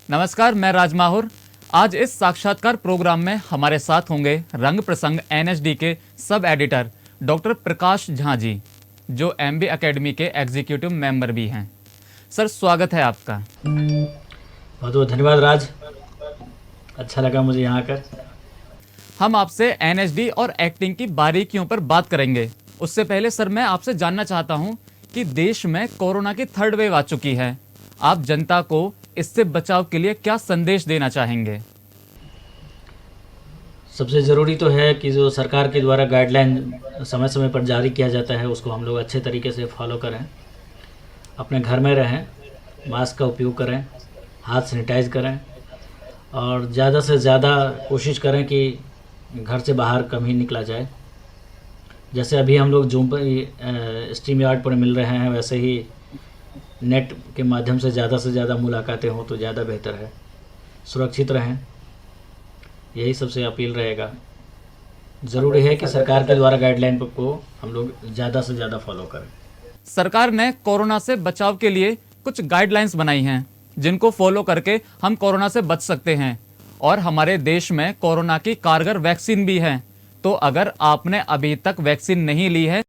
नमस्कार, मैं राज माहुर। आज इस साक्षात्कार प्रोग्राम में हमारे साथ होंगे रंग प्रसंग एनएचडी के sub editor doctor Prakash Jha ji, जो एमबी एकेडमी के एग्जीक्यूटिव मेंबर भी हैं। सर, स्वागत है आपका। बहुत बहुत धन्यवाद राज, अच्छा लगा मुझे यहाँ आकर। हम आपसे एनएचडी और एक्टिंग की बारीकियों पर बात करेंगे। उससे पहले सर, मैं आपसे जानना चाहता हूं कि देश में कोरोना की थर्ड वेव आ चुकी है। आप जनता को इससे बचाव के लिए क्या संदेश देना चाहेंगे? सबसे ज़रूरी तो है कि जो सरकार के द्वारा गाइडलाइन समय समय पर जारी किया जाता है उसको हम लोग अच्छे तरीके से फॉलो करें, अपने घर में रहें, मास्क का उपयोग करें, हाथ सैनिटाइज करें और ज़्यादा से ज़्यादा कोशिश करें कि घर से बाहर कम ही निकला जाए। जैसे अभी हम लोग जूम पर स्ट्रीम यार्ड पर मिल रहे हैं, वैसे ही नेट के माध्यम से ज़्यादा मुलाकातें हों तो ज़्यादा बेहतर है। सुरक्षित रहें, यही सबसे अपील रहेगा। ज़रूरी है कि सरकार के द्वारा गाइडलाइन को हम लोग ज़्यादा से ज़्यादा फॉलो करें। सरकार ने कोरोना से बचाव के लिए कुछ गाइडलाइंस बनाई हैं, जिनको फॉलो करके हम कोरोना से बच सकते हैं। और हमारे देश में कोरोना की कारगर वैक्सीन भी है। तो अगर आपने अभी तक वैक्सीन नहीं ली है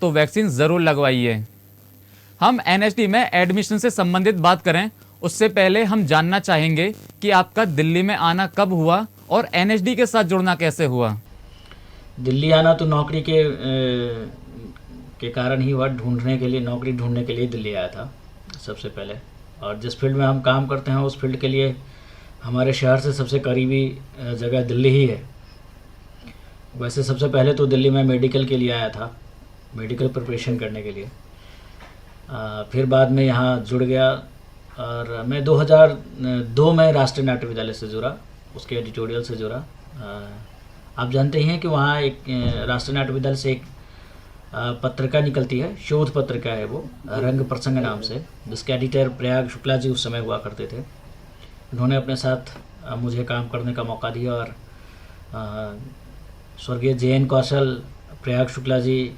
तो वैक्सीन ज़रूर लगवाइए। हम एनएचडी में एडमिशन से संबंधित बात करें, उससे पहले हम जानना चाहेंगे कि आपका दिल्ली में आना कब हुआ और एनएचडी के साथ जुड़ना कैसे हुआ? दिल्ली आना तो नौकरी के कारण ही हुआ। नौकरी ढूंढने के लिए दिल्ली आया था सबसे पहले। और जिस फील्ड में हम काम करते हैं उस फील्ड के लिए हमारे शहर से सबसे करीबी जगह दिल्ली ही है। वैसे सबसे पहले तो दिल्ली में मेडिकल के लिए आया था, मेडिकल प्रिपरेशन करने के लिए। फिर बाद में यहाँ जुड़ गया और मैं 2002 में राष्ट्रीय नाट्य विद्यालय से जुड़ा, उसके एडिटोरियल से जुड़ा। आप जानते ही हैं कि वहाँ एक राष्ट्रीय नाट्य विद्यालय से एक पत्रिका निकलती है, शोध पत्रिका है वो, रंग प्रसंग नाम से, जिसके एडिटर प्रयाग शुक्ला जी उस समय हुआ करते थे। उन्होंने अपने साथ मुझे काम करने का मौका दिया और स्वर्गीय JN कौशल, प्रयाग शुक्ला जी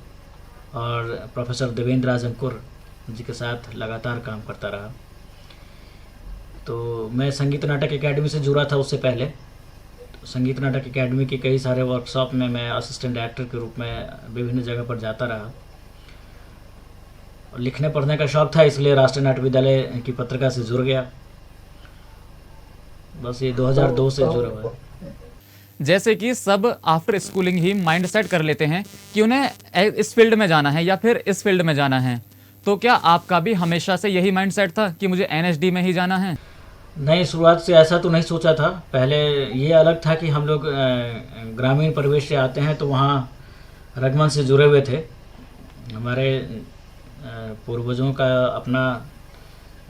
और प्रोफेसर देवेंद्र राज अंकुर जी के साथ लगातार काम करता रहा। तो मैं संगीत नाटक एकेडमी से जुड़ा था उससे पहले। तो संगीत नाटक एकेडमी के कई सारे वर्कशॉप में मैं असिस्टेंट डायरेक्टर के रूप में विभिन्न जगह पर जाता रहा। और लिखने पढ़ने का शौक़ था, इसलिए राष्ट्रीय नाट्य विद्यालय की पत्रिका से जुड़ गया। बस ये 2002 से जुड़ा हुआ है। जैसे कि सब आफ्टर स्कूलिंग ही माइंड सेट कर लेते हैं कि उन्हें इस फील्ड में जाना है या फिर इस फील्ड में जाना है, तो क्या आपका भी हमेशा से यही माइंड सेट था कि मुझे एनएचडी में ही जाना है? नहीं, शुरुआत से ऐसा तो नहीं सोचा था। पहले ये अलग था कि हम लोग ग्रामीण परिवेश से आते हैं, तो वहाँ रंगमंच से जुड़े हुए थे। हमारे पूर्वजों का अपना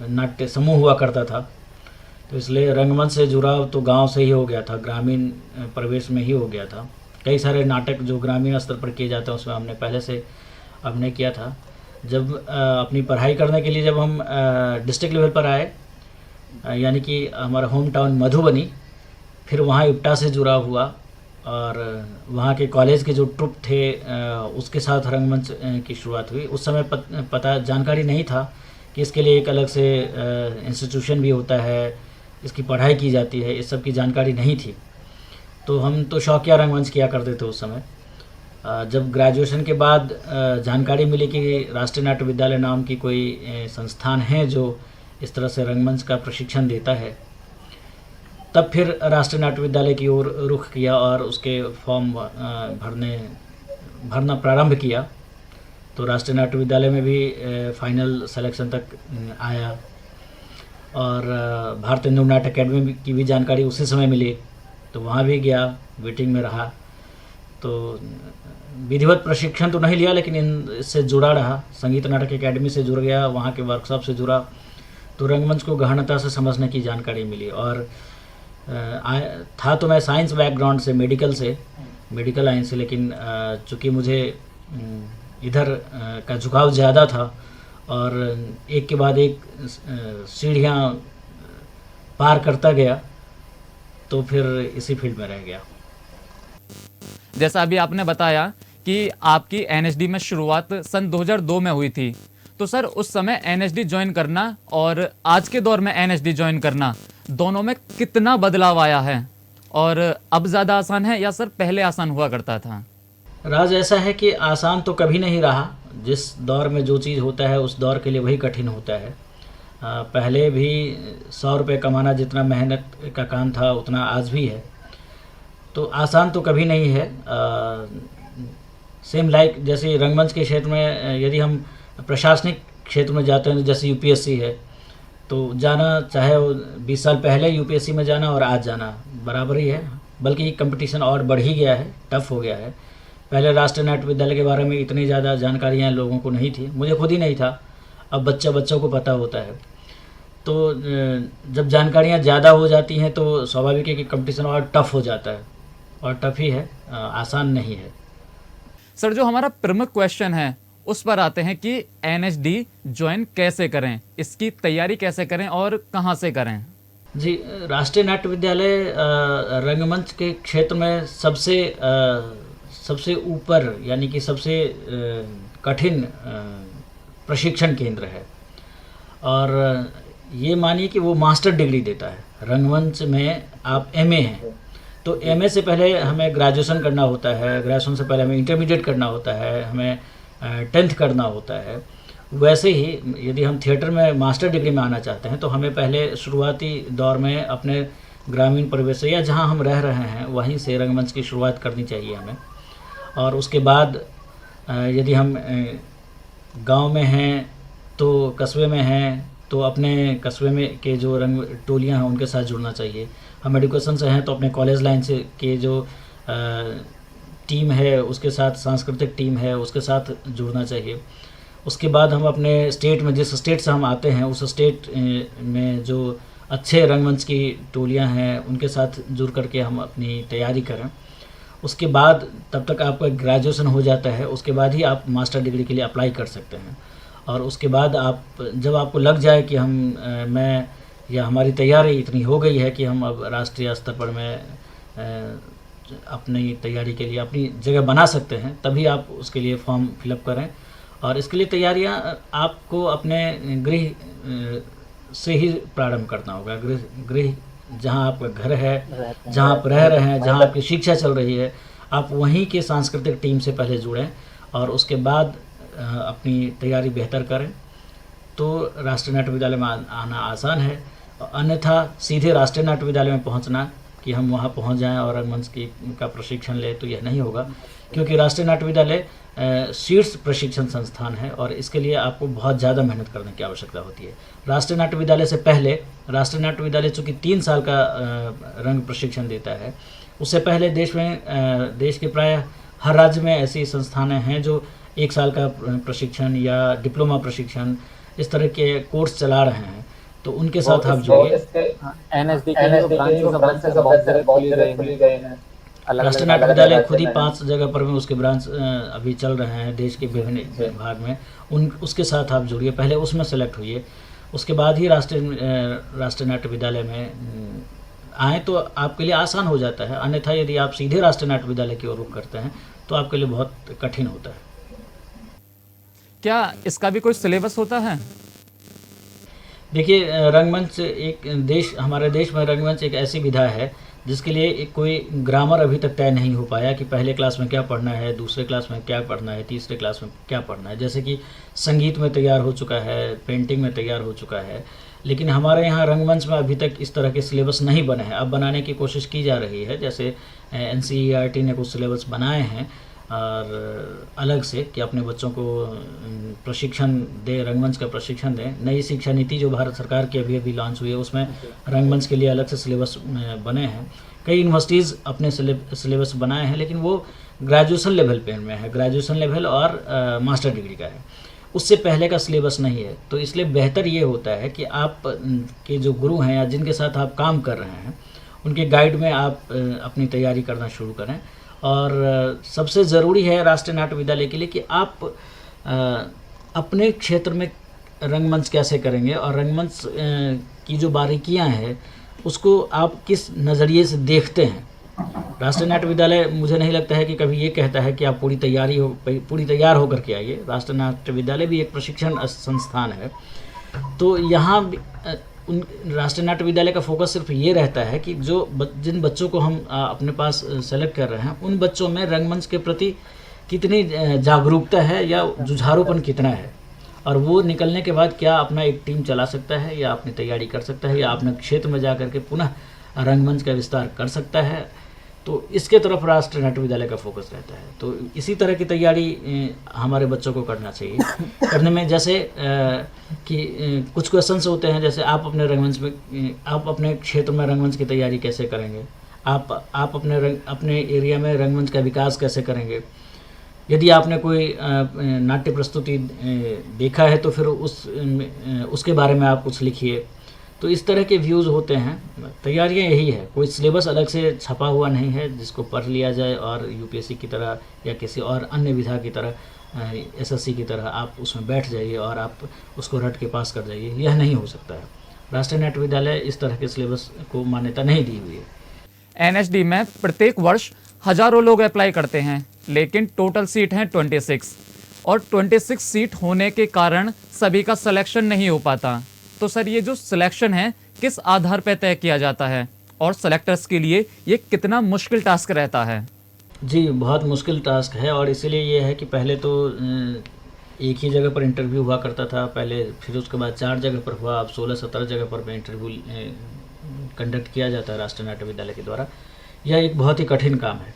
नाट्य समूह हुआ करता था, तो इसलिए रंगमंच से जुड़ाव तो गांव से ही हो गया था, ग्रामीण परिवेश में ही हो गया था। कई सारे नाटक जो ग्रामीण स्तर पर किए जाते हैं उसमें हमने पहले से अभिनय किया था। जब अपनी पढ़ाई करने के लिए जब हम डिस्ट्रिक्ट लेवल पर आए, यानी कि हमारा होम टाउन मधुबनी, फिर वहाँ इप्टा से जुड़ा हुआ और वहाँ के कॉलेज के जो ट्रुप थे उसके साथ रंगमंच की शुरुआत हुई। उस समय पता जानकारी नहीं था कि इसके लिए एक अलग से इंस्टीट्यूशन भी होता है, इसकी पढ़ाई की जाती है, इस सब की जानकारी नहीं थी। तो हम तो शौकिया रंगमंच किया करते थे उस समय। जब ग्रेजुएशन के बाद जानकारी मिली कि राष्ट्रीय नाट्य विद्यालय नाम की कोई संस्थान है जो इस तरह से रंगमंच का प्रशिक्षण देता है, तब फिर राष्ट्रीय नाट्य विद्यालय की ओर रुख किया और उसके फॉर्म भरना प्रारंभ किया। तो राष्ट्रीय नाट्य विद्यालय में भी फाइनल सिलेक्शन तक आया और भारतीय नाट्य अकेडमी की भी जानकारी उसी समय मिली, तो वहाँ भी गया, वेटिंग में रहा। तो विधिवत प्रशिक्षण तो नहीं लिया, लेकिन इससे जुड़ा रहा। संगीत नाटक एकेडमी से जुड़ गया, वहाँ के वर्कशॉप से जुड़ा, तो रंगमंच को गहनता से समझने की जानकारी मिली। और था तो मैं साइंस बैकग्राउंड से, मेडिकल लाइन से, लेकिन चूँकि मुझे इधर का झुकाव ज़्यादा था और एक के बाद एक सीढ़ियाँ पार करता गया, तो फिर इसी फील्ड में रह गया। जैसा अभी आपने बताया कि आपकी एनएचडी में शुरुआत सन 2002 में हुई थी, तो सर उस समय एनएचडी ज्वाइन करना और आज के दौर में एनएचडी ज्वाइन करना दोनों में कितना बदलाव आया है और अब ज़्यादा आसान है या सर पहले आसान हुआ करता था? राज ऐसा है कि आसान तो कभी नहीं रहा। जिस दौर में जो चीज़ होता है उस दौर के लिए वही कठिन होता है। पहले भी 100 रुपये कमाना जितना मेहनत का काम था उतना आज भी है, तो आसान तो कभी नहीं है। सेम लाइक जैसे रंगमंच के क्षेत्र में यदि हम प्रशासनिक क्षेत्र में जाते हैं, जैसे यूपीएससी है, तो जाना चाहे वो 20 साल पहले यूपीएससी में जाना और आज जाना बराबर ही है, बल्कि कंपटीशन और बढ़ ही गया है, टफ हो गया है। पहले राष्ट्रीय नाट्य विद्यालय के बारे में इतनी ज़्यादा जानकारियाँ लोगों को नहीं थी, मुझे खुद ही नहीं था। अब बच्चों को पता होता है। तो जब जानकारियाँ ज़्यादा हो जाती हैं तो स्वाभाविक है कि कंपटीशन और टफ हो जाता है, और टफ ही है, आसान नहीं है। सर, जो हमारा प्रमुख क्वेश्चन है उस पर आते हैं कि एनएचडी ज्वाइन कैसे करें, इसकी तैयारी कैसे करें और कहाँ से करें? जी, राष्ट्रीय नाट्य विद्यालय रंगमंच के क्षेत्र में सबसे ऊपर यानी कि सबसे कठिन प्रशिक्षण केंद्र है। और ये मानिए कि वो मास्टर डिग्री देता है। रंगमंच में आप एमए हैं, तो एमए से पहले हमें ग्रेजुएशन करना होता है, ग्रेजुएशन से पहले हमें इंटरमीडिएट करना होता है, हमें 10th करना होता है। वैसे ही यदि हम थिएटर में मास्टर डिग्री में आना चाहते हैं तो हमें पहले शुरुआती दौर में अपने ग्रामीण परिवेश से या जहाँ हम रह रहे हैं वहीं से रंगमंच की शुरुआत करनी चाहिए हमें। और उसके बाद यदि हम गांव में हैं तो कस्बे में हैं तो अपने कस्बे में के जो रंग टोलियाँ हैं उनके साथ जुड़ना चाहिए। हम एजुकेशन से हैं तो अपने कॉलेज लाइन से के जो टीम है उसके साथ, सांस्कृतिक टीम है उसके साथ जुड़ना चाहिए। उसके बाद हम अपने स्टेट में, जिस स्टेट से हम आते हैं उस स्टेट में जो अच्छे रंगमंच की टोलियां हैं उनके साथ जुड़ करके हम अपनी तैयारी करें। उसके बाद तब तक आपका ग्रेजुएशन हो जाता है, उसके बाद ही आप मास्टर डिग्री के लिए अप्लाई कर सकते हैं। और उसके बाद आप जब आपको लग जाए कि मैं या हमारी तैयारी इतनी हो गई है कि हम अब राष्ट्रीय स्तर पर अपनी तैयारी के लिए अपनी जगह बना सकते हैं, तभी आप उसके लिए फॉर्म फिलअप करें। और इसके लिए तैयारियां आपको अपने गृह से ही प्रारंभ करना होगा। गृह जहां आपका घर है, जहां आप रह रहे हैं, जहां आपकी शिक्षा चल रही है, आप वहीं के सांस्कृतिक टीम से पहले जुड़ें और उसके बाद अपनी तैयारी बेहतर करें तो राष्ट्रीय नाट्य विद्यालय में आना आसान है। अन्यथा सीधे राष्ट्रीय नाट्य विद्यालय में पहुंचना कि हम वहां पहुंच जाएं और रंगमंच का प्रशिक्षण लें, तो यह नहीं होगा, क्योंकि राष्ट्रीय नाट्य विद्यालय शीर्ष प्रशिक्षण संस्थान है और इसके लिए आपको बहुत ज़्यादा मेहनत करने की आवश्यकता होती है। राष्ट्रीय नाट्य विद्यालय से पहले राष्ट्रीय नाट्य विद्यालय चूँकि 3 साल का रंग प्रशिक्षण देता है, उससे पहले देश के प्राय हर राज्य में ऐसी संस्थानें हैं जो 1 साल का प्रशिक्षण या डिप्लोमा प्रशिक्षण इस तरह के कोर्स चला रहे हैं, तो उनके साथ आप जुड़िए। एनएसडी के बहुत खुल गए हैं। राष्ट्रीय नाट्य विद्यालय खुद ही 5 जगह पर में उसके ब्रांच अभी चल रहे हैं देश के विभिन्न भाग में। उसके साथ आप जुड़िए, पहले उसमें सेलेक्ट होइए, उसके बाद ही राष्ट्रीय नाट्य विद्यालय में आएँ तो आपके लिए आसान हो जाता है। अन्यथा यदि आप सीधे राष्ट्रीय नाट्य विद्यालय की ओर रुख करते हैं तो आपके लिए बहुत कठिन होता है। क्या इसका भी कोई सिलेबस होता है? देखिए, रंगमंच हमारे देश में रंगमंच एक ऐसी विधा है जिसके लिए कोई ग्रामर अभी तक तय नहीं हो पाया कि पहले क्लास में क्या पढ़ना है, दूसरे क्लास में क्या पढ़ना है, तीसरे क्लास में क्या पढ़ना है। जैसे कि संगीत में तैयार हो चुका है, पेंटिंग में तैयार हो चुका है, लेकिन हमारे यहाँ रंगमंच में अभी तक इस तरह के सिलेबस नहीं बने हैं। अब बनाने की कोशिश की जा रही है, जैसे NCERT ने कुछ सिलेबस बनाए हैं और अलग से कि अपने बच्चों को प्रशिक्षण दे, रंगमंच का प्रशिक्षण दें। नई शिक्षा नीति जो भारत सरकार की अभी लॉन्च हुई है उसमें रंगमंच के लिए अलग से सिलेबस बने हैं। कई यूनिवर्सिटीज़ अपने सिलेबस बनाए हैं, लेकिन वो ग्रेजुएशन लेवल पे में है, ग्रेजुएशन लेवल और मास्टर डिग्री का है, उससे पहले का सिलेबस नहीं है। तो इसलिए बेहतर ये होता है कि आप के जो गुरु हैं या जिनके साथ आप काम कर रहे हैं उनके गाइड में आप अपनी तैयारी करना शुरू करें। और सबसे ज़रूरी है राष्ट्रीय नाट्य विद्यालय के लिए कि आप अपने क्षेत्र में रंगमंच कैसे करेंगे और रंगमंच की जो बारीकियां हैं उसको आप किस नज़रिए से देखते हैं। राष्ट्रीय नाट्य विद्यालय मुझे नहीं लगता है कि कभी ये कहता है कि आप पूरी तैयार होकर के आइए। राष्ट्रीय नाट्य विद्यालय भी एक प्रशिक्षण संस्थान है, तो यहाँ उन राष्ट्रीय नाट्य विद्यालय का फोकस सिर्फ ये रहता है कि जिन बच्चों को हम अपने पास सेलेक्ट कर रहे हैं, उन बच्चों में रंगमंच के प्रति कितनी जागरूकता है या जुझारूपन कितना है, और वो निकलने के बाद क्या अपना एक टीम चला सकता है या अपनी तैयारी कर सकता है या अपने क्षेत्र में जा कर के पुनः रंगमंच का विस्तार कर सकता है। तो इसके तरफ राष्ट्रीय नाट्य विद्यालय का फोकस रहता है। तो इसी तरह की तैयारी हमारे बच्चों को करना चाहिए। करने में जैसे कि कुछ क्वेश्चंस होते हैं, जैसे आप अपने रंगमंच में, आप अपने क्षेत्र में रंगमंच की तैयारी कैसे करेंगे, आप अपने एरिया में रंगमंच का विकास कैसे करेंगे। यदि आपने कोई नाट्य प्रस्तुति देखा है तो फिर उसके बारे में आप कुछ लिखिए। तो इस तरह के व्यूज़ होते हैं। तैयारियां यही है, कोई सिलेबस अलग से छपा हुआ नहीं है जिसको पढ़ लिया जाए और यूपीएससी की तरह या किसी और अन्य विधा की तरह एसएससी की तरह आप उसमें बैठ जाइए और आप उसको रट के पास कर जाइए, यह नहीं हो सकता है। राष्ट्रीय नाट्य विद्यालय इस तरह के सिलेबस को मान्यता नहीं दी हुई है। एनएचडी में प्रत्येक वर्ष हजारों लोग अप्लाई करते हैं, लेकिन टोटल सीट हैं 26, और 26 सीट होने के कारण सभी का सिलेक्शन नहीं हो पाता। तो सर, ये जो सिलेक्शन है किस आधार पर तय किया जाता है, और सेलेक्टर्स के लिए ये कितना मुश्किल टास्क रहता है? जी, बहुत मुश्किल टास्क है, और इसीलिए ये है कि पहले तो एक ही जगह पर इंटरव्यू हुआ करता था पहले, फिर उसके बाद 4 जगह पर हुआ, अब 16-17 जगह पर इंटरव्यू कंडक्ट किया जाता है राष्ट्रीय नाट्य विद्यालय के द्वारा। यह एक बहुत ही कठिन काम है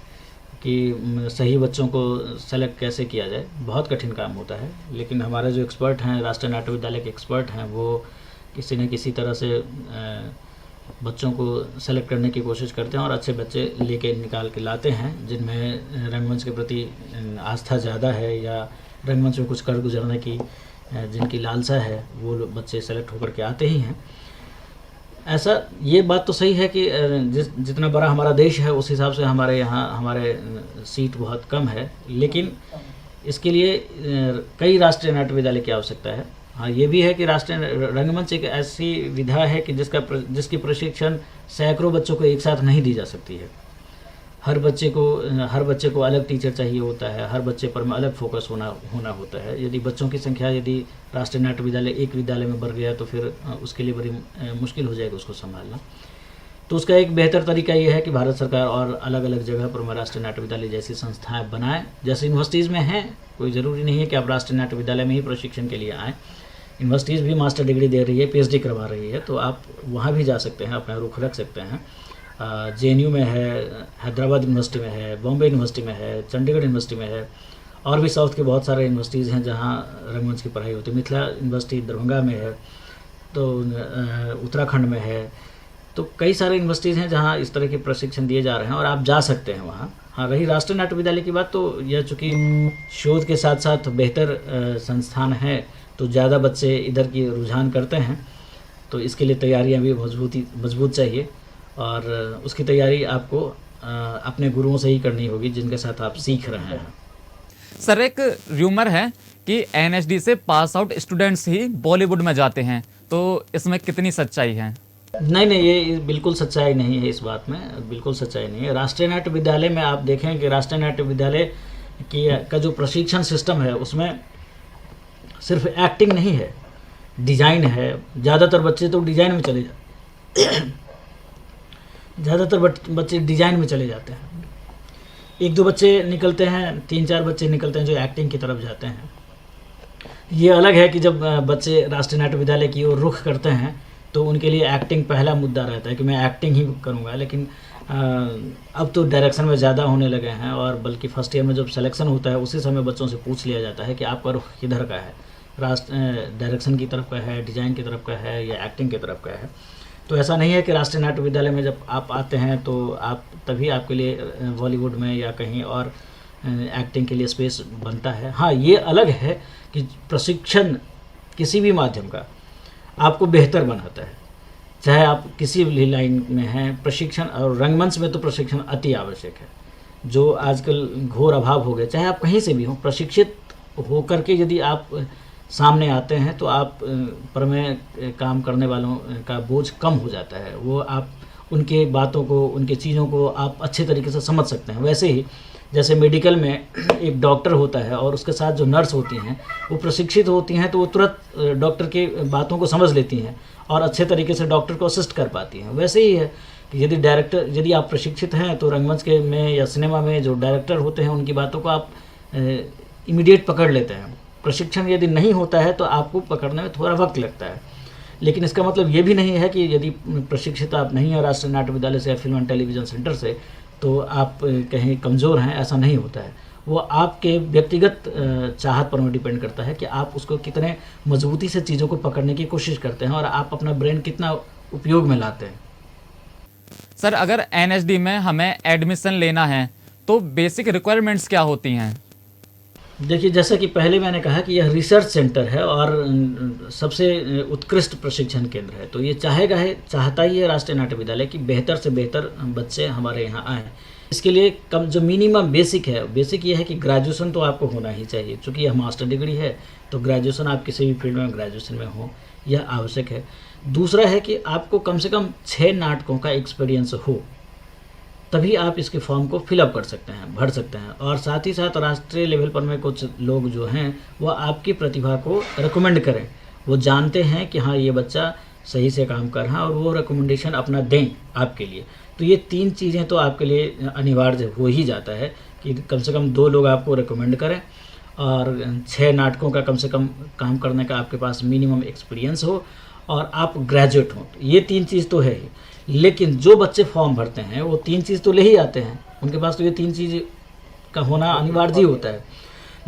कि सही बच्चों को सेलेक्ट कैसे किया जाए, बहुत कठिन काम होता है। लेकिन हमारे जो एक्सपर्ट हैं, राष्ट्रीय नाट्य विद्यालय के एक्सपर्ट हैं, वो किसी न किसी तरह से बच्चों को सेलेक्ट करने की कोशिश करते हैं और अच्छे बच्चे लेके निकाल के लाते हैं जिनमें रंगमंच के प्रति आस्था ज़्यादा है या रंगमंच में कुछ कर गुजरने की जिनकी लालसा है, वो बच्चे सेलेक्ट होकर के आते ही हैं। ऐसा ये बात तो सही है कि जितना बड़ा हमारा देश है उस हिसाब से हमारे यहाँ हमारे सीट बहुत कम है, लेकिन इसके लिए कई राष्ट्रीय नाट्य विद्यालय की आवश्यकता है। हाँ, ये भी है कि राष्ट्रीय रंगमंच एक ऐसी विधा है कि जिसकी प्रशिक्षण सैकड़ों बच्चों को एक साथ नहीं दी जा सकती है। हर बच्चे को अलग टीचर चाहिए होता है, हर बच्चे पर में अलग फोकस होना होता है। यदि बच्चों की संख्या यदि राष्ट्रीय नाट्य विद्यालय एक विद्यालय में बढ़ गया तो फिर उसके लिए बड़ी मुश्किल हो जाएगी उसको संभालना। तो उसका एक बेहतर तरीका ये है कि भारत सरकार और अलग अलग जगह पर में राष्ट्रीय नाट्य विद्यालय जैसी संस्थाएं बनाएं, जैसे यूनिवर्सिटीज़ में हैं। कोई ज़रूरी नहीं है कि आप राष्ट्रीय नाट्य विद्यालय में ही प्रशिक्षण के लिए आएँ। यूनिवर्सिटीज़ भी मास्टर डिग्री दे रही है, पीएचडी करवा रही है, तो आप वहाँ भी जा सकते हैं, अपना रुख रख सकते हैं। जेएनयू में है, हैदराबाद यूनिवर्सिटी में है, बॉम्बे यूनिवर्सिटी में है, चंडीगढ़ यूनिवर्सिटी में है, और भी साउथ के बहुत सारे यूनिवर्सिटीज़ हैं जहाँ रंगमंच की पढ़ाई होती है। मिथिला यूनिवर्सिटी दरभंगा में है, तो उत्तराखंड में है। तो कई सारे यूनिवर्सिटीज़ हैं जहाँ इस तरह के प्रशिक्षण दिए जा रहे हैं और आप जा सकते हैं वहाँ। हाँ, रही राष्ट्रीय नाट्य विद्यालय की बात, तो यह चूँकि शोध के साथ साथ बेहतर संस्थान है तो ज़्यादा बच्चे इधर की रुझान करते हैं, तो इसके लिए तैयारियाँ भी मजबूत चाहिए, और उसकी तैयारी आपको अपने गुरुओं से ही करनी होगी जिनके साथ आप सीख रहे हैं। सर, एक र्यूमर है कि एनएचडी से पास आउट स्टूडेंट्स ही बॉलीवुड में जाते हैं, तो इसमें कितनी सच्चाई है? नहीं, ये बिल्कुल सच्चाई नहीं है। इस बात में बिल्कुल सच्चाई नहीं है। राष्ट्रीय नाट्य विद्यालय में आप देखें कि राष्ट्रीय नाट्य विद्यालय का जो प्रशिक्षण सिस्टम है उसमें सिर्फ एक्टिंग नहीं है, डिज़ाइन है। ज़्यादातर बच्चे तो डिज़ाइन में चले बच्चे डिज़ाइन में चले जाते हैं। 1-2 बच्चे निकलते हैं, 3-4 बच्चे निकलते हैं जो एक्टिंग की तरफ जाते हैं। ये अलग है कि जब बच्चे राष्ट्रीय नाट्य विद्यालय की ओर रुख करते हैं तो उनके लिए एक्टिंग पहला मुद्दा रहता है कि मैं एक्टिंग ही करूँगा। लेकिन अब तो डायरेक्शन में ज़्यादा होने लगे हैं, और बल्कि फर्स्ट ईयर में जब सिलेक्शन होता है उसी समय बच्चों से पूछ लिया जाता है कि आपका रुख किधर का है, डायरेक्शन की तरफ का है, डिज़ाइन की तरफ का है या एक्टिंग की तरफ का है। तो ऐसा नहीं है कि राष्ट्रीय नाट्य विद्यालय में जब आप आते हैं तो आप तभी आपके लिए बॉलीवुड में या कहीं और एक्टिंग के लिए स्पेस बनता है। हाँ, ये अलग है कि प्रशिक्षण किसी भी माध्यम का आपको बेहतर बनाता है, चाहे आप किसी भी लाइन में हैं। प्रशिक्षण और रंगमंच में तो प्रशिक्षण अति आवश्यक है, जो आजकल घोर अभाव हो गया। चाहे आप कहीं से भी हों, प्रशिक्षित होकर के यदि आप सामने आते हैं तो आप पर में काम करने वालों का बोझ कम हो जाता है। वो आप उनके बातों को, उनके चीज़ों को आप अच्छे तरीके से समझ सकते हैं। वैसे ही जैसे मेडिकल में एक डॉक्टर होता है और उसके साथ जो नर्स होती हैं वो प्रशिक्षित होती हैं, तो वो तुरंत डॉक्टर के बातों को समझ लेती हैं और अच्छे तरीके से डॉक्टर को असिस्ट कर पाती हैं। वैसे ही है कि यदि आप प्रशिक्षित हैं तो रंगमंच के में या सिनेमा में जो डायरेक्टर होते हैं उनकी बातों को आप इमीडिएट पकड़ लेते हैं। प्रशिक्षण यदि नहीं होता है तो आपको पकड़ने में थोड़ा वक्त लगता है, लेकिन इसका मतलब ये भी नहीं है कि यदि प्रशिक्षित आप नहीं हैं राष्ट्रीय नाट्य विद्यालय से या फिल्म एंड टेलीविज़न सेंटर से तो आप कहीं कमज़ोर हैं, ऐसा नहीं होता है। वो आपके व्यक्तिगत चाहत पर डिपेंड करता है कि आप उसको कितने मजबूती से चीज़ों को पकड़ने की कोशिश करते हैं और आप अपना ब्रेन कितना उपयोग में लाते हैं। सर, अगर एनएसडी में हमें एडमिशन लेना है तो बेसिक रिक्वायरमेंट्स क्या होती हैं? देखिए, जैसा कि पहले मैंने कहा कि यह रिसर्च सेंटर है और सबसे उत्कृष्ट प्रशिक्षण केंद्र है, तो ये चाहता ही है राष्ट्रीय नाट्य विद्यालय कि बेहतर से बेहतर बच्चे हमारे यहाँ आएँ। इसके लिए कम जो मिनिमम बेसिक ये है कि ग्रेजुएशन तो आपको होना ही चाहिए। चूँकि यह मास्टर डिग्री है तो ग्रेजुएशन आप किसी भी फील्ड में ग्रेजुएशन में हो, यह आवश्यक है। दूसरा है कि आपको कम से कम 6 नाटकों का एक्सपीरियंस हो, तभी आप इसके फॉर्म को फिलअप कर सकते हैं, भर सकते हैं। और साथ ही साथ राष्ट्रीय लेवल पर में कुछ लोग जो हैं वह आपकी प्रतिभा को रिकमेंड करें। वो जानते हैं कि हाँ, ये बच्चा सही से काम कर रहा है और वो रिकमेंडेशन अपना दें आपके लिए। तो ये 3 चीज़ें तो आपके लिए अनिवार्य हो ही जाता है कि कम से कम 2 लोग आपको रिकमेंड करें और 6 नाटकों का कम से कम काम करने का आपके पास मिनिमम एक्सपीरियंस हो और आप ग्रेजुएट हों। ये 3 चीज़ तो है ही। लेकिन जो बच्चे फॉर्म भरते हैं वो 3 चीज़ तो ले ही आते हैं, उनके पास तो ये 3 चीज़ का होना अनिवार्य ही होता है।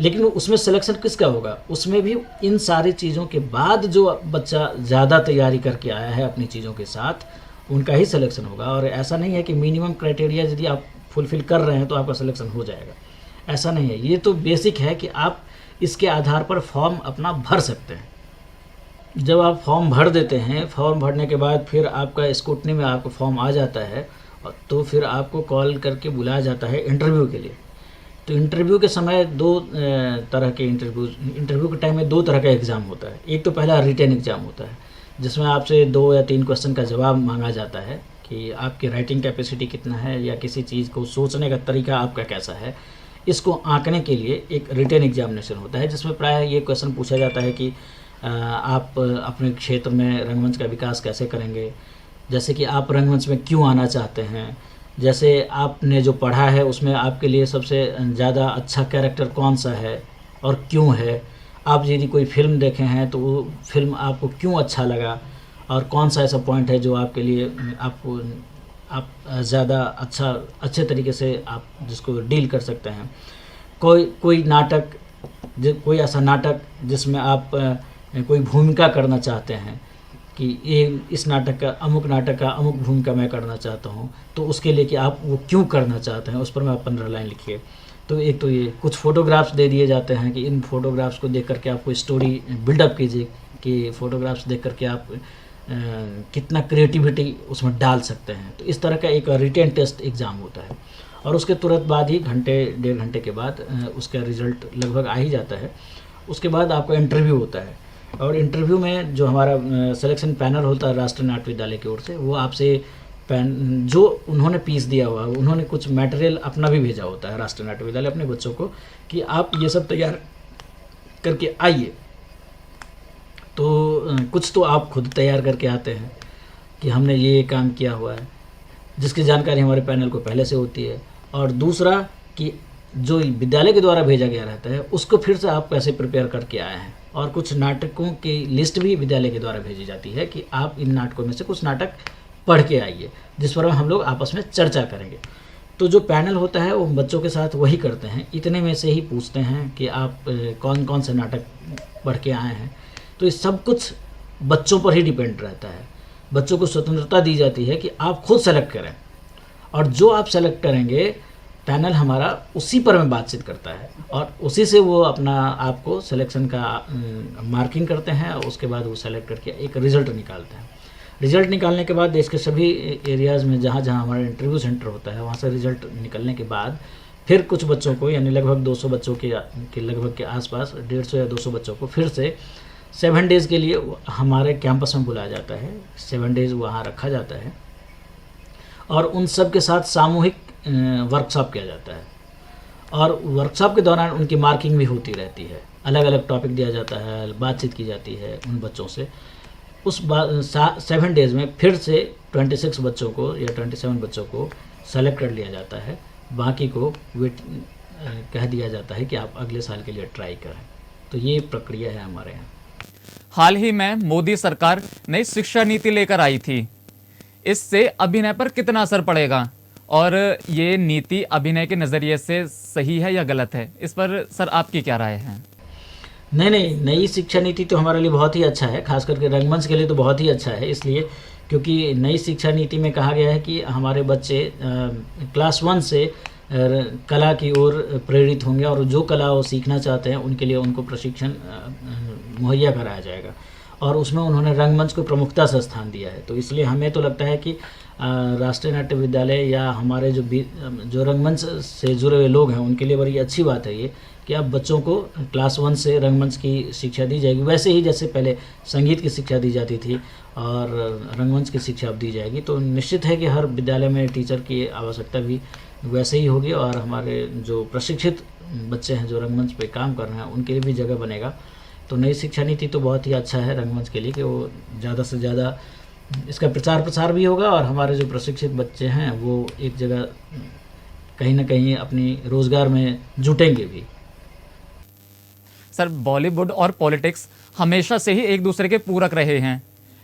लेकिन उसमें सिलेक्शन किसका होगा? उसमें भी इन सारी चीज़ों के बाद जो बच्चा ज़्यादा तैयारी करके आया है अपनी चीज़ों के साथ, उनका ही सिलेक्शन होगा। और ऐसा नहीं है कि मिनिमम क्राइटेरिया यदि आप फुलफ़िल कर रहे हैं तो आपका सिलेक्शन हो जाएगा, ऐसा नहीं है। ये तो बेसिक है कि आप इसके आधार पर फॉर्म अपना भर सकते हैं। जब आप फॉर्म भर देते हैं, फॉर्म भरने के बाद फिर आपका स्क्रूटनी में आपका फॉर्म आ जाता है तो फिर आपको कॉल करके बुलाया जाता है इंटरव्यू के लिए। तो इंटरव्यू के समय 2 तरह के इंटरव्यू के टाइम में 2 तरह का एग्ज़ाम होता है। एक तो पहला रिटन एग्ज़ाम होता है जिसमें आपसे 2 या 3 क्वेश्चन का जवाब मांगा जाता है कि आपकी राइटिंग कैपेसिटी कितना है या किसी चीज़ को सोचने का तरीका आपका कैसा है। इसको आंकने के लिए एक रिटन एग्जामिनेशन होता है जिसमें प्रायः ये क्वेश्चन पूछा जाता है कि आप अपने क्षेत्र में रंगमंच का विकास कैसे करेंगे, जैसे कि आप रंगमंच में क्यों आना चाहते हैं, जैसे आपने जो पढ़ा है उसमें आपके लिए सबसे ज़्यादा अच्छा कैरेक्टर कौन सा है और क्यों है, आप यदि कोई फ़िल्म देखे हैं तो वो फिल्म आपको क्यों अच्छा लगा और कौन सा ऐसा पॉइंट है जो आपके लिए आप ज़्यादा अच्छे तरीके से आप जिसको डील कर सकते हैं। कोई नाटक, कोई ऐसा नाटक जिसमें आप कोई भूमिका करना चाहते हैं कि इस नाटक का अमुक भूमिका मैं करना चाहता हूँ, तो उसके लिए कि आप वो क्यों करना चाहते हैं उस पर मैं 15 लाइन लिखिए। तो एक तो ये कुछ फ़ोटोग्राफ्स दे दिए जाते हैं कि इन फ़ोटोग्राफ्स को देख करके आप कोई स्टोरी बिल्डअप कीजिए कि फ़ोटोग्राफ्स देख करके आप कितना क्रिएटिविटी उसमें डाल सकते हैं। तो इस तरह का एक रिटन टेस्ट एग्ज़ाम होता है और उसके तुरंत बाद ही 1.5 घंटे के बाद उसका रिज़ल्ट लगभग आ ही जाता है। उसके बाद आपका इंटरव्यू होता है और इंटरव्यू में जो हमारा सिलेक्शन पैनल होता है राष्ट्रीय नाट्य विद्यालय की ओर से, वो आपसे जो उन्होंने पीस दिया हुआ, उन्होंने कुछ मटेरियल अपना भी भेजा होता है राष्ट्रीय नाट्य विद्यालय अपने बच्चों को कि आप ये सब तैयार करके आइए। तो कुछ तो आप खुद तैयार करके आते हैं कि हमने ये काम किया हुआ है, जिसकी जानकारी हमारे पैनल को पहले से होती है। और दूसरा कि जो विद्यालय के द्वारा भेजा गया रहता है उसको फिर से आप कैसे प्रिपेयर करके आए हैं। और कुछ नाटकों की लिस्ट भी विद्यालय के द्वारा भेजी जाती है कि आप इन नाटकों में से कुछ नाटक पढ़ के आइए, जिस पर हम लोग आपस में चर्चा करेंगे। तो जो पैनल होता है वो बच्चों के साथ वही करते हैं, इतने में से ही पूछते हैं कि आप कौन कौन से नाटक पढ़ के आए हैं। तो ये सब कुछ बच्चों पर ही डिपेंड रहता है। बच्चों को स्वतंत्रता दी जाती है कि आप खुद सेलेक्ट करें और जो आप सेलेक्ट करेंगे पैनल हमारा उसी पर में बातचीत करता है और उसी से वो अपना आपको सिलेक्शन का मार्किंग करते हैं और उसके बाद वो सेलेक्ट करके एक रिज़ल्ट निकालते हैं। रिज़ल्ट निकालने के बाद देश के सभी एरियाज़ में जहाँ जहाँ हमारा इंटरव्यू सेंटर होता है वहाँ से रिज़ल्ट निकलने के बाद फिर कुछ बच्चों को, यानी लगभग 200 बच्चों के लगभग के आसपास 150 या 200 बच्चों को फिर से 7 डेज़ के लिए हमारे कैंपस में बुलाया जाता है। 7 डेज़ वहाँ रखा जाता है और उन सब के साथ सामूहिक वर्कशॉप किया जाता है और वर्कशॉप के दौरान उनकी मार्किंग भी होती रहती है। अलग अलग टॉपिक दिया जाता है, बातचीत की जाती है उन बच्चों से। उस 7 डेज़ में फिर से 26 बच्चों को या 27 बच्चों को सेलेक्ट कर लिया जाता है, बाकी को वेट कह दिया जाता है कि आप अगले साल के लिए ट्राई करें। तो ये प्रक्रिया है हमारे यहाँ। हाल ही में मोदी सरकार नई शिक्षा नीति लेकर आई थी, इससे अभिनय पर कितना असर पड़ेगा और ये नीति अभिनय के नज़रिए से सही है या गलत है, इस पर सर आपकी क्या राय है? नहीं, नई शिक्षा नीति तो हमारे लिए बहुत ही अच्छा है, खास करके रंगमंच के लिए तो बहुत ही अच्छा है। इसलिए क्योंकि नई शिक्षा नीति में कहा गया है कि हमारे बच्चे क्लास 1 से कला की ओर प्रेरित होंगे और जो कला वो सीखना चाहते हैं उनके लिए उनको प्रशिक्षण मुहैया कराया जाएगा, और उसमें उन्होंने रंगमंच को प्रमुखता से स्थान दिया है। तो इसलिए हमें तो लगता है कि राष्ट्रीय नाट्य विद्यालय या हमारे जो रंगमंच से जुड़े हुए लोग हैं उनके लिए बड़ी अच्छी बात है ये कि अब बच्चों को क्लास 1 से रंगमंच की शिक्षा दी जाएगी, वैसे ही जैसे पहले संगीत की शिक्षा दी जाती थी और रंगमंच की शिक्षा अब दी जाएगी। तो निश्चित है कि हर विद्यालय में टीचर की आवश्यकता भी वैसे ही होगी और हमारे जो प्रशिक्षित बच्चे हैं जो रंगमंच पे काम कर रहे हैं उनके लिए भी जगह बनेगा। तो नई शिक्षा नीति तो बहुत ही अच्छा है रंगमंच के लिए कि वो ज़्यादा से ज़्यादा इसका प्रचार प्रसार भी होगा और हमारे जो प्रशिक्षित बच्चे हैं वो एक जगह कहीं ना कहीं अपनी रोज़गार में जुटेंगे भी। सर, बॉलीवुड और पॉलिटिक्स हमेशा से ही एक दूसरे के पूरक रहे हैं।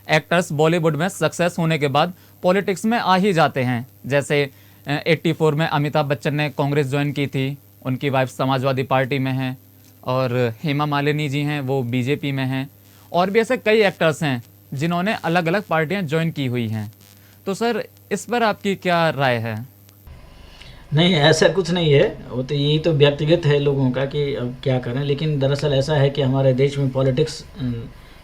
एक्टर्स बॉलीवुड में सक्सेस होने के बाद पॉलिटिक्स में आ ही जाते हैं। जैसे 84 में अमिताभ बच्चन ने कांग्रेस ज्वाइन की थी, उनकी वाइफ समाजवादी पार्टी में है, और हेमा मालिनी जी हैं वो बीजेपी में हैं, और भी ऐसे कई एक्टर्स हैं जिन्होंने अलग अलग पार्टियां ज्वाइन की हुई हैं। तो सर इस पर आपकी क्या राय है? नहीं, ऐसा कुछ नहीं है, वो तो यही तो व्यक्तिगत है लोगों का कि अब क्या करें। लेकिन दरअसल ऐसा है कि हमारे देश में पॉलिटिक्स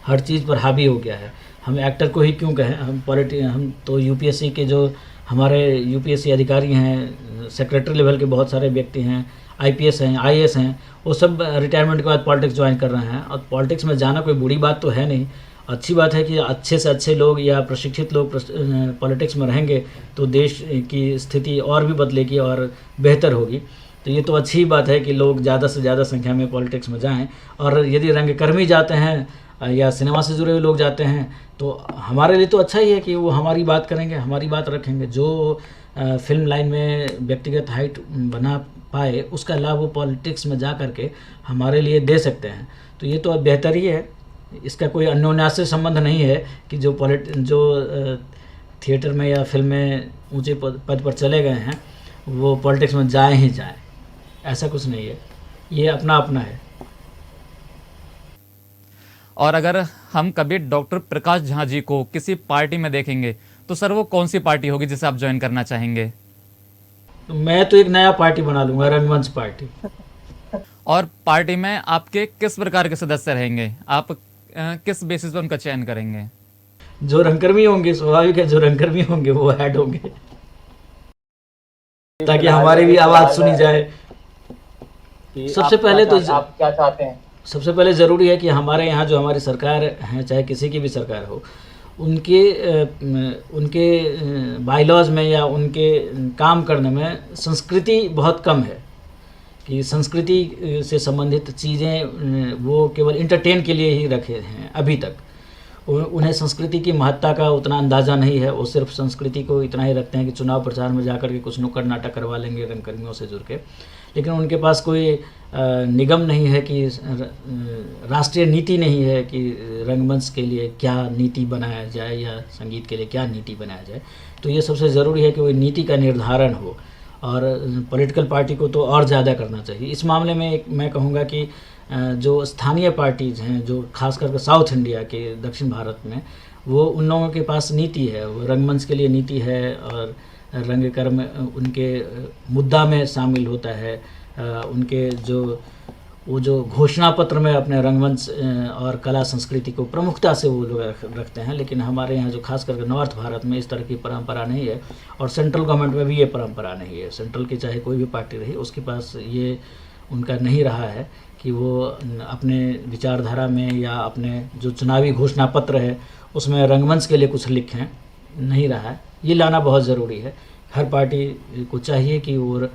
हर चीज़ पर हावी हो गया है। हम एक्टर को ही क्यों कहें, हम तो यूपीएससी के जो हमारे यूपीएससी अधिकारी हैं, सेक्रेटरी लेवल के बहुत सारे व्यक्ति हैं, आईपीएस हैं, आईएएस हैं, वो सब रिटायरमेंट के बाद पॉलिटिक्स ज्वाइन कर रहे हैं। और पॉलिटिक्स में जाना कोई बुरी बात तो है नहीं, अच्छी बात है कि अच्छे से अच्छे लोग या प्रशिक्षित लोग पॉलिटिक्स में रहेंगे तो देश की स्थिति और भी बदलेगी और बेहतर होगी। तो ये तो अच्छी बात है कि लोग ज़्यादा से ज़्यादा संख्या में पॉलिटिक्स में जाएं। और यदि रंगकर्मी जाते हैं या सिनेमा से जुड़े हुए लोग जाते हैं तो हमारे लिए तो अच्छा ही है कि वो हमारी बात करेंगे, हमारी बात रखेंगे। जो फिल्म लाइन में व्यक्तिगत हाइट बना पाए उसका लाभ वो पॉलिटिक्स में जा कर के हमारे लिए दे सकते हैं। तो ये तो अब बेहतर ही है, इसका कोई अन्योन्याश्रय संबंध नहीं है कि जो थिएटर में या फिल्म में ऊंचे पद पर चले गए हैं वो पॉलिटिक्स में जाए ही जाए, ऐसा कुछ नहीं है, ये अपना अपना है। और अगर हम कभी डॉक्टर प्रकाश झा जी को किसी पार्टी में देखेंगे तो सर वो कौन सी पार्टी होगी जिसे आप ज्वाइन करना चाहेंगे? तो मैं तो एक नया पार्टी बना लूँगा, रंगमंच पार्टी। और पार्टी में आपके किस प्रकार के सदस्य रहेंगे? आप किस बेसिस पर उनका चयन करेंगे? जो रंगकर्मी होंगे, स्वाभाविक है, जो रंगकर्मी होंगे वो ऐड होंगे ताकि हमारी भी आवाज़ सुनी जाए। सबसे पहले तो आप क्या चाहते हैं? सबसे पहले ज़रूरी है कि हमारे यहाँ जो हमारी सरकार है, चाहे किसी की भी सरकार हो, उनके बायलॉज में या उनके काम करने में संस्कृति बहुत कम है। कि संस्कृति से संबंधित चीज़ें वो केवल इंटरटेन के लिए ही रखे हैं अभी तक। उन्हें संस्कृति की महत्ता का उतना अंदाज़ा नहीं है, वो सिर्फ संस्कृति को इतना ही रखते हैं कि चुनाव प्रचार में जाकर के कुछ नुक्कड़ नाटक करवा लेंगे रंगकर्मियों से जुड़ के। लेकिन उनके पास कोई निगम नहीं है कि राष्ट्रीय नीति नहीं है कि रंगमंच के लिए क्या नीति बनाया जाए या संगीत के लिए क्या नीति बनाया जाए। तो ये सबसे ज़रूरी है कि वो नीति का निर्धारण हो, और पॉलिटिकल पार्टी को तो और ज़्यादा करना चाहिए। इस मामले में मैं कहूँगा कि जो स्थानीय पार्टीज़ हैं, जो खास करके साउथ इंडिया के दक्षिण भारत में, वो उन लोगों के पास नीति है, वो रंगमंच के लिए नीति है और रंगकर्म उनके मुद्दा में शामिल होता है। उनके वो जो घोषणा पत्र में अपने रंगमंच और कला संस्कृति को प्रमुखता से वो लोग रखते हैं। लेकिन हमारे यहाँ जो खास करके नॉर्थ भारत में इस तरह की परंपरा नहीं है, और सेंट्रल गवर्नमेंट में भी ये परंपरा नहीं है। सेंट्रल की चाहे कोई भी पार्टी रही, उसके पास ये उनका नहीं रहा है कि वो अपने विचारधारा में या अपने जो चुनावी घोषणा पत्र है उसमें रंगमंच के लिए कुछ लिखें, नहीं रहा है। ये लाना बहुत ज़रूरी है। हर पार्टी को चाहिए कि वो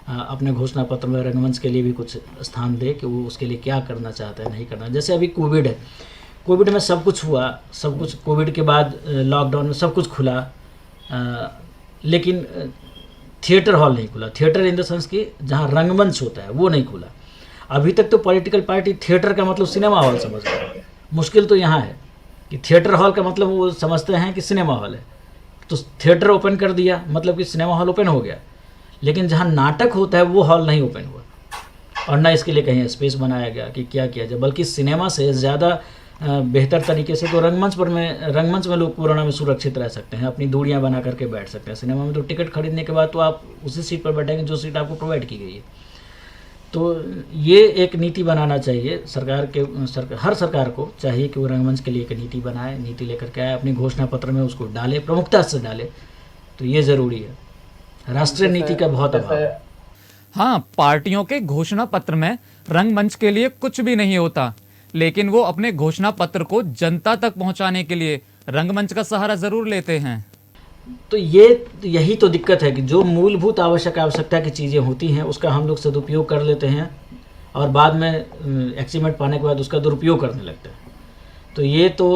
अपने घोषणा पत्र में रंगमंच के लिए भी कुछ स्थान दे कि वो उसके लिए क्या करना चाहता है, नहीं करना। जैसे अभी कोविड है, कोविड में सब कुछ हुआ, सब कुछ कोविड के बाद लॉकडाउन में सब कुछ खुला, लेकिन थिएटर हॉल नहीं खुला। थिएटर इन द सेंस कि जहाँ रंगमंच होता है वो नहीं खुला। अभी तक तो पॉलिटिकल पार्टी थिएटर का मतलब सिनेमा हॉल समझ रहा है। मुश्किल तो यहाँ है कि थिएटर हॉल का मतलब वो समझते हैं कि सिनेमा हॉल है, तो थिएटर ओपन कर दिया मतलब कि सिनेमा हॉल ओपन हो गया, लेकिन जहाँ नाटक होता है वो हॉल नहीं ओपन हुआ, और ना इसके लिए कहीं स्पेस बनाया गया कि क्या किया जाए। बल्कि सिनेमा से ज़्यादा बेहतर तरीके से तो रंगमंच में लोग कोरोना में सुरक्षित रह सकते हैं, अपनी दूरियां बना करके बैठ सकते हैं। सिनेमा में तो टिकट खरीदने के बाद तो आप उसी सीट पर बैठेंगे जो सीट आपको प्रोवाइड की गई है। तो ये एक नीति बनाना चाहिए हर सरकार को चाहिए कि वो रंगमंच के लिए एक नीति बनाए, नीति लेकर के आए, अपनी घोषणा पत्र में उसको डाले, प्रमुखता से डाले। तो ये ज़रूरी है। राष्ट्रीय नीति का बहुत अभाव है। हाँ, पार्टियों के घोषणा पत्र में रंगमंच के लिए कुछ भी नहीं होता, लेकिन वो अपने घोषणा पत्र को जनता तक पहुंचाने के लिए रंगमंच का सहारा जरूर लेते हैं। तो यही तो दिक्कत है कि जो मूलभूत आवश्यकता की चीज़ें होती हैं उसका हम लोग सदुपयोग कर लेते हैं और बाद में अचीवमेंट पाने के बाद उसका दुरुपयोग करने लगते हैं। तो ये तो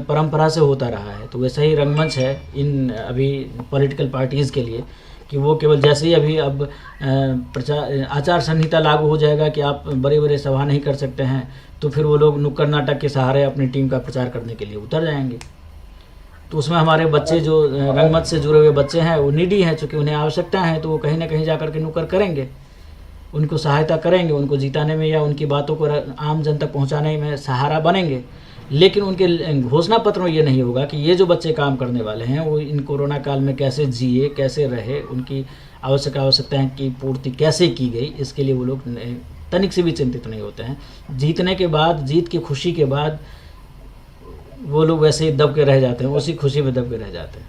परंपरा से होता रहा है। तो वैसा ही रंगमंच है इन अभी पॉलिटिकल पार्टीज़ के लिए कि वो केवल जैसे ही अभी अब आचार संहिता लागू हो जाएगा कि आप बड़े बड़े सभा नहीं कर सकते हैं, तो फिर वो लोग नुक्कड़ नाटक के सहारे अपनी टीम का प्रचार करने के लिए उतर जाएंगे। तो उसमें हमारे बच्चे जो रंगमंच से जुड़े हुए बच्चे हैं वो नीडी हैं, चूँकि उन्हें आवश्यकता है, तो वो कहीं ना कहीं जा कर के नुक्कड़ करेंगे, उनको सहायता करेंगे, उनको जिताने में या उनकी बातों को आम जन तक पहुँचाने में सहारा बनेंगे। लेकिन उनके घोषणा पत्र में ये नहीं होगा कि ये जो बच्चे काम करने वाले हैं वो इन कोरोना काल में कैसे जिए, कैसे रहे, उनकी आवश्यकताएं की पूर्ति कैसे की गई, इसके लिए वो लोग तनिक से भी चिंतित नहीं होते हैं। जीतने के बाद, जीत की खुशी के बाद वो लोग वैसे ही दब के रह जाते हैं, उसी खुशी में दब के रह जाते हैं।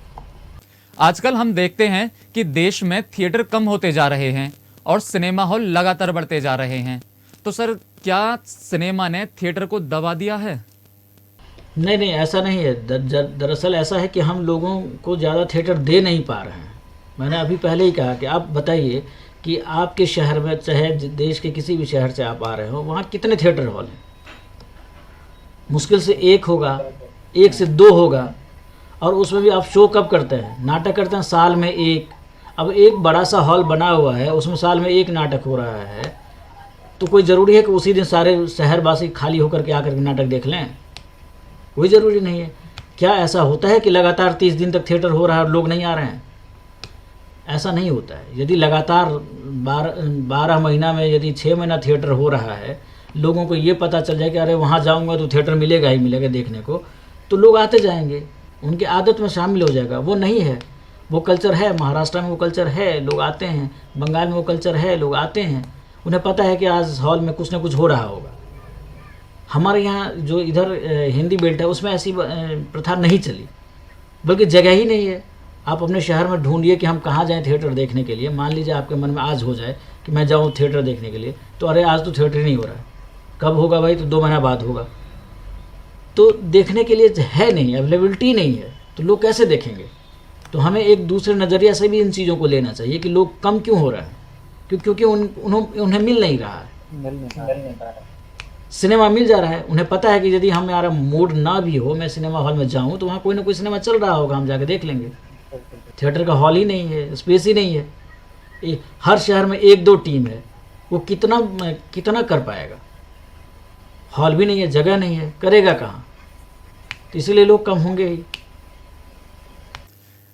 आजकल हम देखते हैं कि देश में थिएटर कम होते जा रहे हैं और सिनेमा हॉल लगातार बढ़ते जा रहे हैं। तो सर, क्या सिनेमा ने थिएटर को दबा दिया है? नहीं, ऐसा नहीं है। दरअसल ऐसा है कि हम लोगों को ज़्यादा थिएटर दे नहीं पा रहे हैं। मैंने अभी पहले ही कहा कि आप बताइए कि आपके शहर में, चाहे देश के किसी भी शहर से आप आ रहे हो, वहाँ कितने थिएटर हॉल हैं? मुश्किल से 1 होगा, 1 से 2 होगा। और उसमें भी आप शो कब करते हैं? नाटक करते हैं साल में 1। अब एक बड़ा सा हॉल बना हुआ है, उसमें साल में 1 नाटक हो रहा है, तो कोई ज़रूरी है कि उसी दिन सारे शहरवासी खाली होकर के आकर के नाटक देख लें? कोई ज़रूरी नहीं है। क्या ऐसा होता है कि लगातार 30 दिन तक थिएटर हो रहा है और लोग नहीं आ रहे हैं? ऐसा नहीं होता है। यदि लगातार 12 महीना में यदि 6 महीना थिएटर हो रहा है, लोगों को ये पता चल जाए कि अरे वहाँ जाऊँगा तो थिएटर मिलेगा ही मिलेगा देखने को, तो लोग आते जाएंगे, उनकी आदत में शामिल हो जाएगा। वो नहीं है, वो कल्चर है। महाराष्ट्र में वो कल्चर है, लोग आते हैं। बंगाल में वो कल्चर है, लोग आते हैं। उन्हें पता है कि आज हॉल में कुछ ना कुछ हो रहा होगा। हमारे यहाँ जो इधर हिंदी बेल्ट है उसमें ऐसी प्रथा नहीं चली, बल्कि जगह ही नहीं है। आप अपने शहर में ढूंढिए कि हम कहाँ जाएं थिएटर देखने के लिए। मान लीजिए आपके मन में आज हो जाए कि मैं जाऊँ थिएटर देखने के लिए, तो अरे आज तो थिएटर नहीं हो रहा है। कब होगा भाई? तो 2 महीना बाद होगा। तो देखने के लिए है नहीं, अवेलेबिलिटी नहीं है, तो लोग कैसे देखेंगे? तो हमें एक दूसरे नज़रिया से भी इन चीज़ों को लेना चाहिए कि लोग कम क्यों हो रहे हैं, क्योंकि उन्हें मिल नहीं रहा है। सिनेमा मिल जा रहा है। उन्हें पता है कि यदि हमारा मूड ना भी हो, मैं सिनेमा हॉल में जाऊं तो वहाँ कोई ना कोई सिनेमा चल रहा होगा, हम जाके देख लेंगे। थिएटर का हॉल ही नहीं है, स्पेस ही नहीं है। हर शहर में 1-2 टीम है, वो कितना कर पाएगा? हॉल भी नहीं है, जगह नहीं है, करेगा कहाँ? तो इसलिए लोग कम होंगे ही।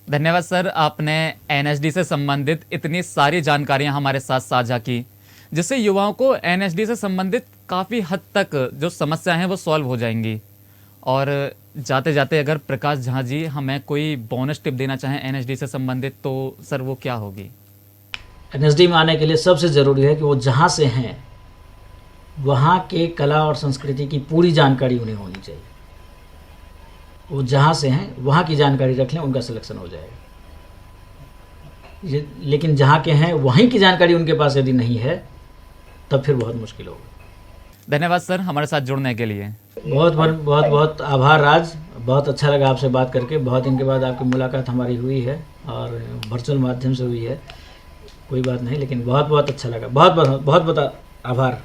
धन्यवाद सर, आपने एनएसडी से संबंधित इतनी सारी जानकारियां हमारे साथ साझा की, जिससे युवाओं को एनएसडी से संबंधित काफ़ी हद तक जो समस्याएं हैं वो सॉल्व हो जाएंगी। और जाते जाते अगर प्रकाश झा जी हमें कोई बोनस टिप देना चाहें एनएसडी से संबंधित, तो सर वो क्या होगी? एनएसडी में आने के लिए सबसे ज़रूरी है कि वो जहाँ से हैं वहाँ के कला और संस्कृति की पूरी जानकारी उन्हें होनी चाहिए। वो जहाँ से हैं वहाँ की जानकारी रख लें, उनका सिलेक्शन हो जाएगा। लेकिन जहाँ के हैं वहीं की जानकारी उनके पास यदि नहीं है, तब फिर बहुत मुश्किल होगा। धन्यवाद सर हमारे साथ जुड़ने के लिए। बहुत आभार राज, बहुत अच्छा लगा आपसे बात करके। बहुत दिन के बाद आपकी मुलाकात हमारी हुई है और वर्चुअल माध्यम से हुई है, कोई बात नहीं, लेकिन बहुत अच्छा लगा। बहुत आभार।